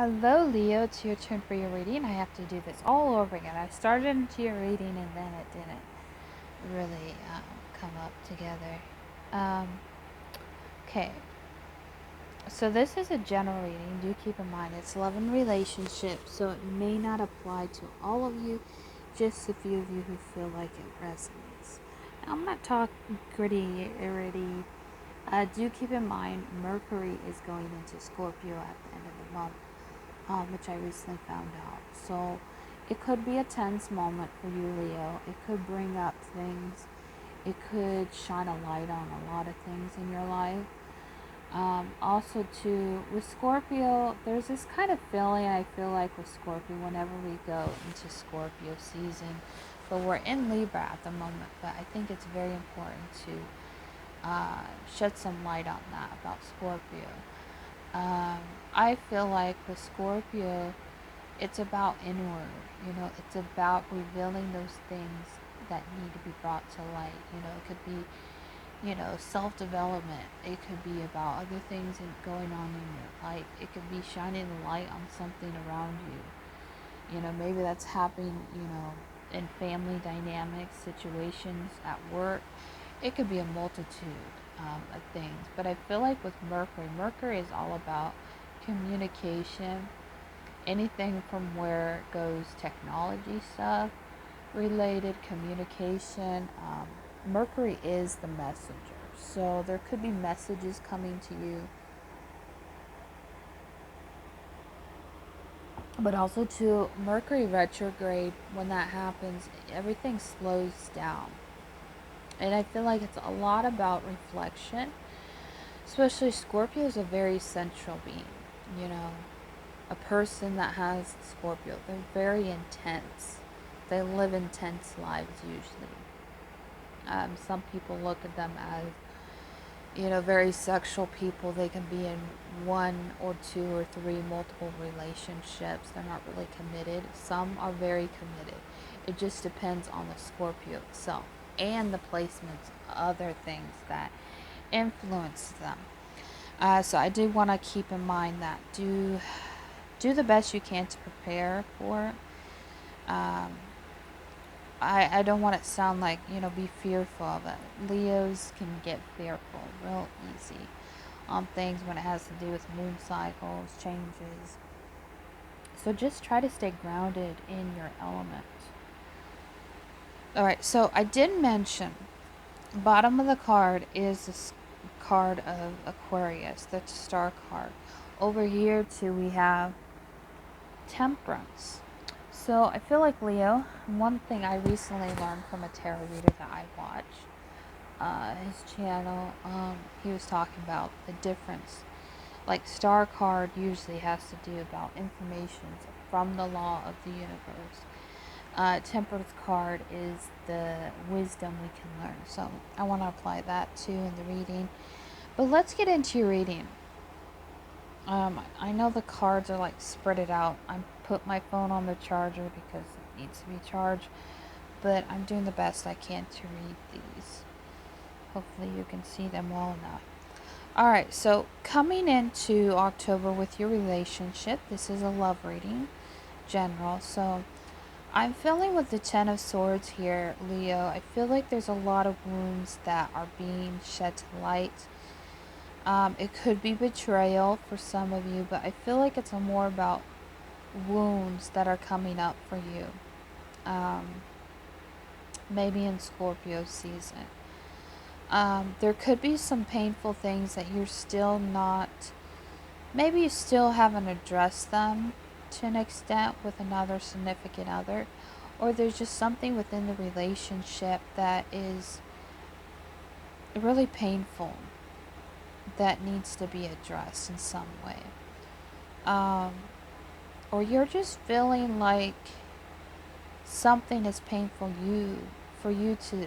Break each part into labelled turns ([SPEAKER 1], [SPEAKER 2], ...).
[SPEAKER 1] Hello, Leo. It's your turn for your reading. I have to do this all over again. I started into your reading and then it didn't really come up together. Um, okay, so this is a general reading. Do keep in mind it's love and relationships, so it may not apply to all of you, just a few of you who feel like it resonates. Now, I'm not talking gritty. Do keep in mind Mercury is going into Scorpio at the end of the month. Which I recently found out. So it could be a tense moment for you, Leo. It could bring up things. It could shine a light on a lot of things in your life. Also, too, with Scorpio, there's this kind of feeling I feel like with Scorpio whenever we go into Scorpio season. But we're in Libra at the moment, but I think it's very important to shed some light on that about Scorpio. Um, I feel like with Scorpio, it's about inward. It's about revealing those things that need to be brought to light. It could be, self development. It could be about other things going on in your life. It could be shining a light on something around you. Maybe that's happening, in family dynamics, situations, at work. It could be a multitude of things. But I feel like with Mercury is all about communication, anything from where it goes technology stuff, related communication. Mercury is the messenger. So there could be messages coming to you, but also to Mercury retrograde. When that happens, everything slows down. And I feel like it's a lot about reflection. Especially Scorpio is a very central being, you know. A person that has Scorpio, they're very intense. They live intense lives usually. Some people look at them as, very sexual people. They can be in one or two or three multiple relationships. They're not really committed. Some are very committed. It just depends on the Scorpio itself and the placements, other things that influence them. So I do want to keep in mind that do the best you can to prepare for it. Um, I don't want it to sound like, be fearful of it. Leos can get fearful real easy on things when it has to do with moon cycles, changes. So just try to stay grounded in your element. Alright, so I did mention, bottom of the card is this card of Aquarius, the star card. Over here too we have Temperance. So I feel like Leo, one thing I recently learned from a tarot reader that I watch, his channel, he was talking about the difference. Like star card usually has to do about information from the law of the universe. Temperance card is the wisdom we can learn. So I want to apply that too in the reading. But let's get into your reading. I know the cards are like spread out. I put my phone on the charger because it needs to be charged, but I'm doing the best I can to read these. Hopefully you can see them well enough. Alright, so coming into October with your relationship, this is a love reading, general. So I'm feeling with the Ten of Swords here, Leo, I feel like there's a lot of wounds that are being shed to light. It could be betrayal for some of you, but I feel like it's more about wounds that are coming up for you. Maybe in Scorpio season. There could be some painful things that you're still not, maybe you still haven't addressed them to an extent with another significant other, or there's just something within the relationship that is really painful that needs to be addressed in some way. Or you're just feeling like something is painful for you to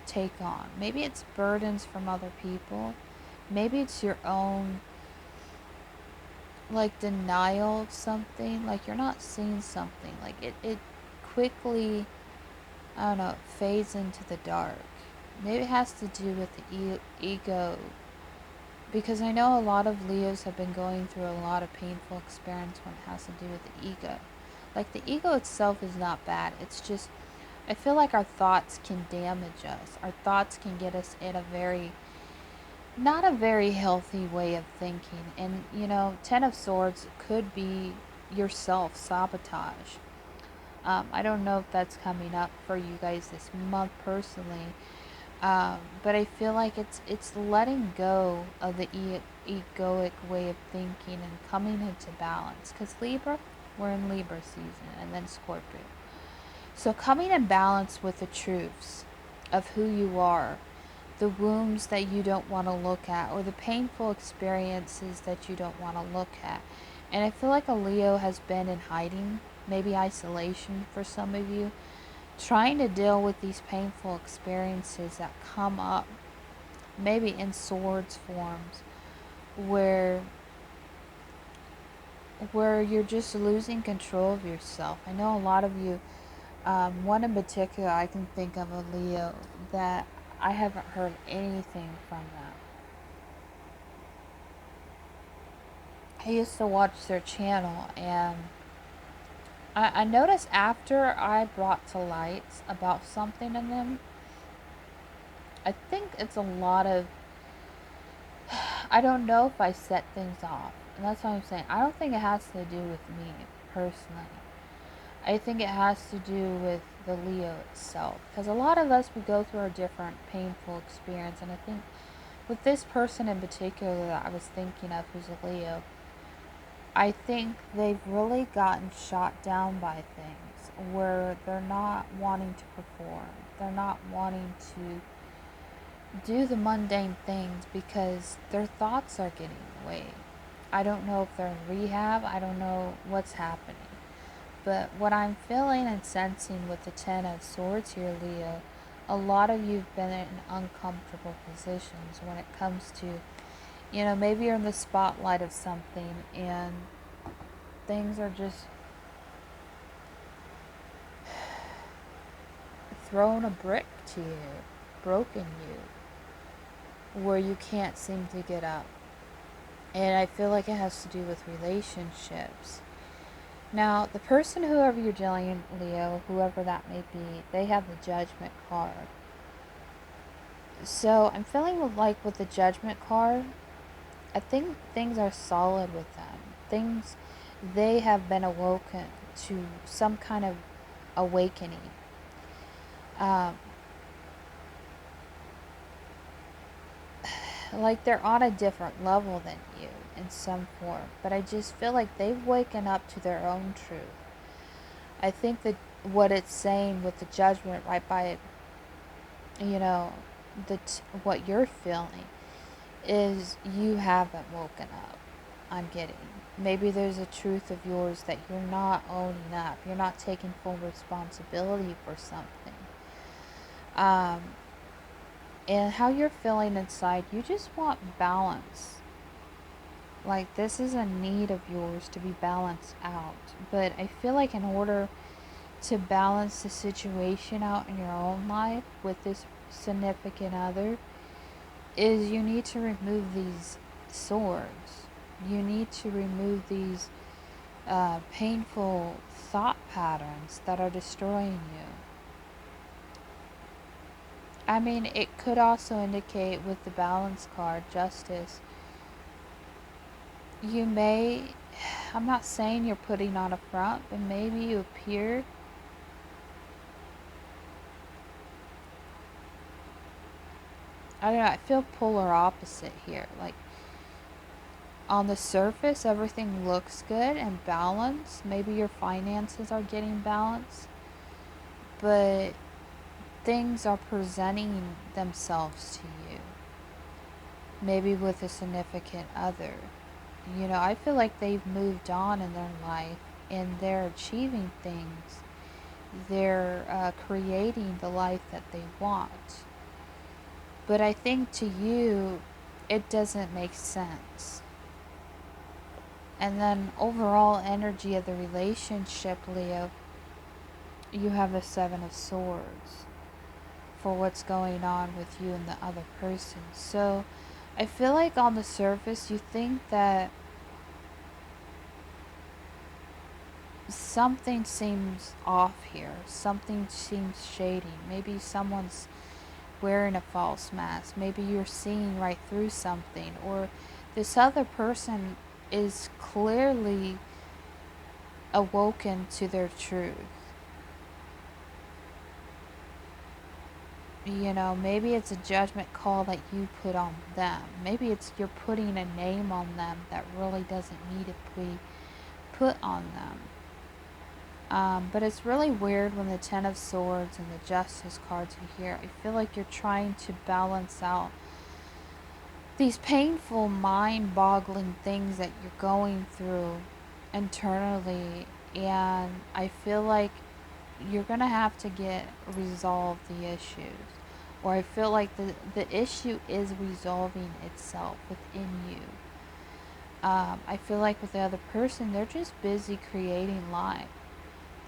[SPEAKER 1] take on. Maybe it's burdens from other people. Maybe it's your own like denial of something, like you're not seeing something, like it quickly, I don't know, fades into the dark. Maybe it has to do with the ego Because I know a lot of Leos have been going through a lot of painful experience when it has to do with the ego. Like, the ego itself is not bad. It's just, I feel like our thoughts can damage us. Our thoughts can get us in a very, not a very healthy way of thinking. And, Ten of Swords could be your self sabotage. I don't know if that's coming up for you guys this month personally, but I feel like it's letting go of the egoic way of thinking and coming into balance. Because Libra, we're in Libra season, and then Scorpio. So coming in balance with the truths of who you are, the wounds that you don't want to look at, or the painful experiences that you don't want to look at. And I feel like a Leo has been in hiding, maybe isolation for some of you, trying to deal with these painful experiences that come up, maybe in swords forms, where you're just losing control of yourself. I know a lot of you, one in particular I can think of, a Leo, that I haven't heard anything from them. I used to watch their channel, and I noticed after I brought to light about something in them, I think it's a lot of, I don't know if I set things off. And that's what I'm saying. I don't think it has to do with me personally. I think it has to do with the Leo itself. Because a lot of us, we go through a different painful experience. And I think with this person in particular that I was thinking of, who's a Leo, I think they've really gotten shot down by things where they're not wanting to perform. They're not wanting to do the mundane things because their thoughts are getting in the way. I don't know if they're in rehab. I don't know what's happening. But what I'm feeling and sensing with the Ten of Swords here, Leo, a lot of you've been in uncomfortable positions when it comes to, maybe you're in the spotlight of something and things are just throwing a brick to you, broken you, where you can't seem to get up. And I feel like it has to do with relationships. Now, the person, whoever you're dealing with, Leo, whoever that may be, they have the Judgment card. So I'm feeling like with the Judgment card, I think things are solid with them. Things, they have been awoken to some kind of awakening. Like they're on a different level than you in some form. But I just feel like they've waken up to their own truth. I think that what it's saying with the Judgment, right by, what you're feeling, is you haven't woken up. I'm getting. Maybe there's a truth of yours that you're not owning up. You're not taking full responsibility for something. And how you're feeling inside, you just want balance. Like, this is a need of yours to be balanced out. But I feel like in order to balance the situation out in your own life with this significant other, is you need to remove these swords. You need to remove these painful thought patterns that are destroying you. I mean, it could also indicate with the Balance card, Justice, you may, I'm not saying you're putting on a front, but maybe you appear I don't know, I feel polar opposite here. Like, on the surface, everything looks good and balanced. Maybe your finances are getting balanced, but things are presenting themselves to you. Maybe with a significant other. I feel like they've moved on in their life and they're achieving things. They're creating the life that they want. But I think to you, it doesn't make sense. And then overall energy of the relationship, Leo, you have the Seven of Swords for what's going on with you and the other person. So I feel like on the surface you think that something seems off here. Something seems shady. Maybe someone's wearing a false mask. Maybe you're seeing right through something. Or this other person is clearly awoken to their truth. You know, maybe it's a judgment call that you put on them. Maybe it's you're putting a name on them that really doesn't need to be put on them. But it's really weird when the Ten of Swords and the Justice cards are here. I feel like you're trying to balance out these painful, mind-boggling things that you're going through internally. And I feel like you're going to have to resolve the issues. Or I feel like the issue is resolving itself within you. I feel like with the other person, they're just busy creating life.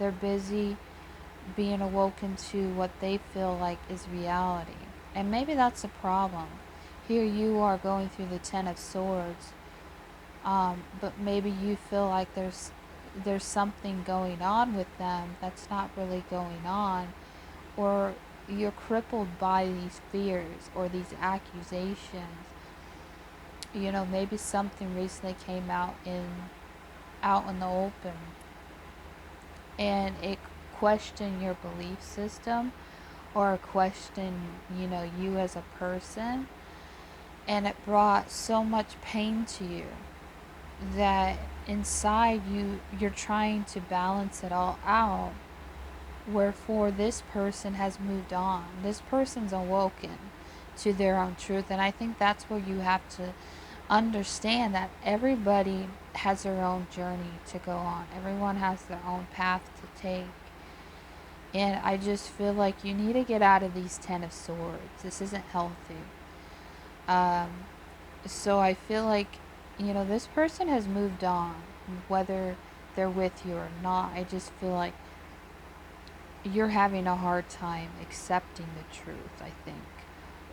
[SPEAKER 1] They're busy being awoken to what they feel like is reality. And maybe that's a problem. Here you are going through the Ten of Swords, but maybe you feel like there's something going on with them that's not really going on, or you're crippled by these fears or these accusations. You know, maybe something recently came out in the open, and it questioned your belief system, or questioned, you know, you as a person, and it brought so much pain to you that inside you're trying to balance it all out. Wherefore this person has moved on. This person's awoken to their own truth. And I think that's where you have to understand that everybody has their own journey to go on. Everyone has their own path to take. And I just feel like you need to get out of these Ten of Swords. This isn't healthy. So I feel like, you know, this person has moved on, whether they're with you or not. I just feel like you're having a hard time accepting the truth, I think.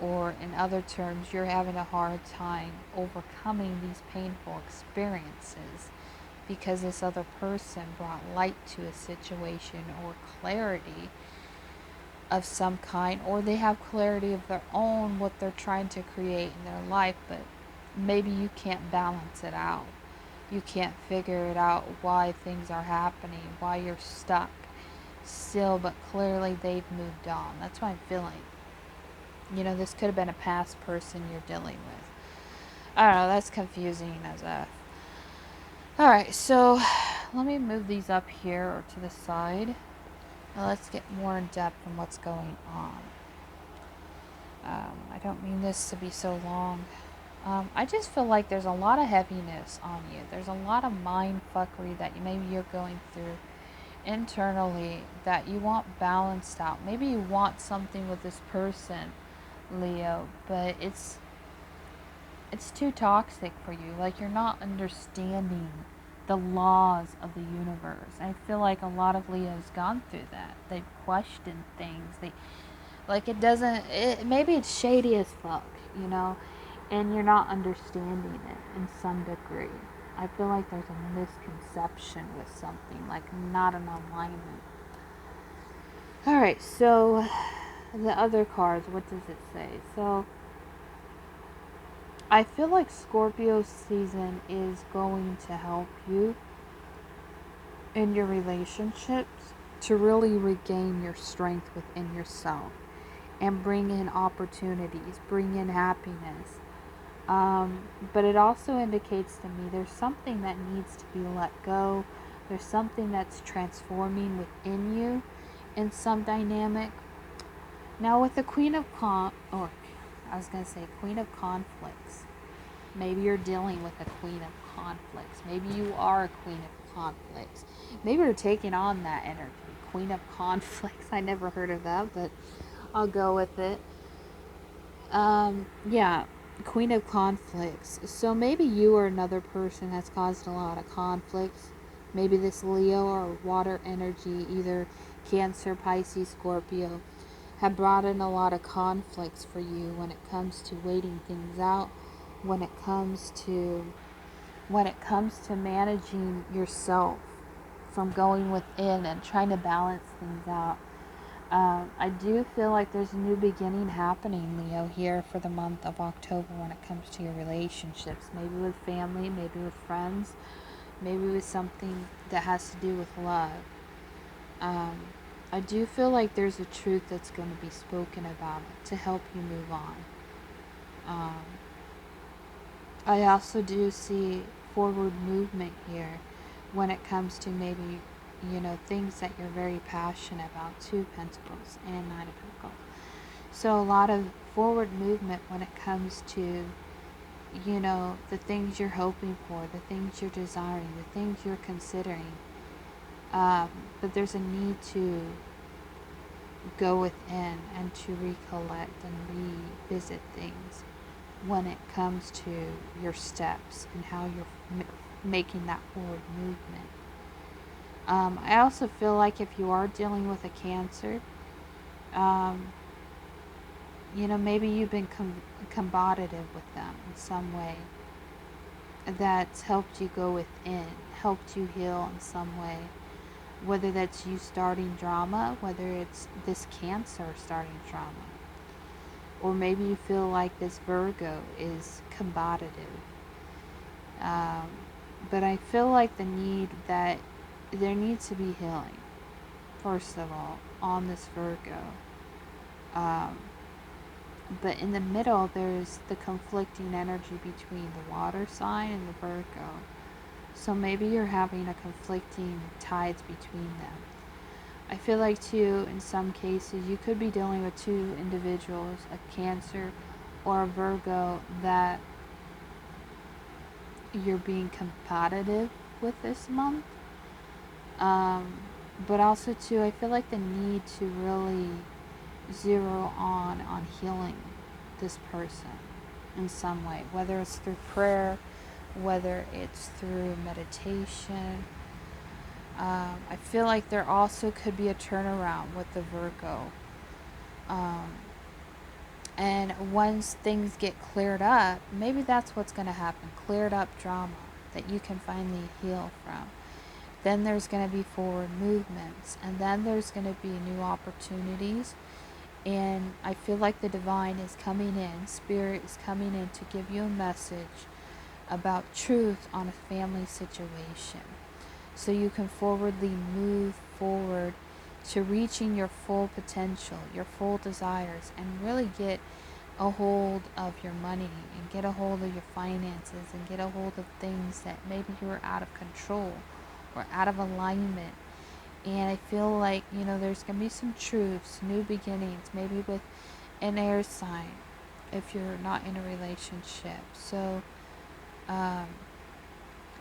[SPEAKER 1] Or in other terms, you're having a hard time overcoming these painful experiences because this other person brought light to a situation or clarity of some kind, or they have clarity of their own, what they're trying to create in their life, but maybe you can't balance it out. You can't figure it out why things are happening, why you're stuck still, but clearly they've moved on. That's what I'm feeling. You know, this could have been a past person you're dealing with. I don't know, that's confusing as a... Alright, so let me move these up here or to the side. Now let's get more in depth on what's going on. I don't mean this to be so long. I just feel like there's a lot of heaviness on you. There's a lot of mind fuckery that maybe you're going through internally that you want balanced out. Maybe you want something with this person, Leo, but it's too toxic for you. Like, you're not understanding the laws of the universe. I feel like a lot of Leo's gone through that. They've questioned things. Maybe it's shady as fuck, you know, and you're not understanding it in some degree. I feel like there's a misconception with something, like not an alignment. Alright, so the other cards, what does it say? So I feel like Scorpio season is going to help you in your relationships to really regain your strength within yourself and bring in opportunities, bring in happiness. But it also indicates to me there's something that needs to be let go. There's something that's transforming within you in some dynamic. Now with the Queen of Conflicts. Maybe you're dealing with a Queen of Conflicts. Maybe you are a Queen of Conflicts. Maybe you're taking on that energy. Queen of Conflicts. I never heard of that, but I'll go with it. Yeah, Queen of Conflicts. So maybe you or another person has caused a lot of conflicts. Maybe this Leo or water energy, either Cancer, Pisces, Scorpio, have brought in a lot of conflicts for you when it comes to waiting things out when it comes to managing yourself from going within and trying to balance things out. I do feel like there's a new beginning happening, Leo, here for the month of October when it comes to your relationships. Maybe with family, maybe with friends, maybe with something that has to do with love. I do feel like there's a truth that's going to be spoken about to help you move on. I also do see forward movement here when it comes to maybe, things that you're very passionate about. 2 Pentacles and 9 of Pentacles. So a lot of forward movement when it comes to, the things you're hoping for, the things you're desiring, the things you're considering. But there's a need to go within and to recollect and revisit things when it comes to your steps and how you're making that forward movement. I also feel like if you are dealing with a Cancer, maybe you've been combative with them in some way that's helped you go within, helped you heal in some way. Whether that's you starting drama, whether it's this Cancer starting drama. Or maybe you feel like this Virgo is combative. But I feel like there needs to be healing, first of all, on this Virgo. But in the middle, there's the conflicting energy between the water sign and the Virgo. So maybe you're having a conflicting tides between them. I feel like too, in some cases, you could be dealing with two individuals, a Cancer or a Virgo, that you're being competitive with this month. But also too, I feel like the need to really zero on healing this person in some way, whether it's through prayer, whether it's through meditation. I feel like there also could be a turnaround with the Virgo. And once things get cleared up, maybe that's what's going to happen. Cleared up drama that you can finally heal from. Then there's going to be forward movements. And then there's going to be new opportunities. And I feel like the divine is coming in. Spirit is coming in to give you a message about truth on a family situation. So you can forwardly move forward to reaching your full potential, your full desires, and really get a hold of your money and get a hold of your finances and get a hold of things that maybe you were out of control or out of alignment. And I feel like, there's going to be some truths, new beginnings, maybe with an air sign if you're not in a relationship. So,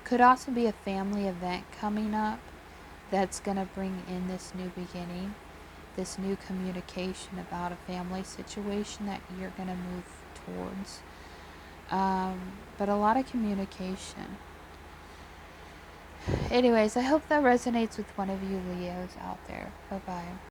[SPEAKER 1] could also be a family event coming up that's going to bring in this new beginning, this new communication about a family situation that you're going to move towards. But a lot of communication. Anyways, I hope that resonates with one of you Leos out there. Bye-bye.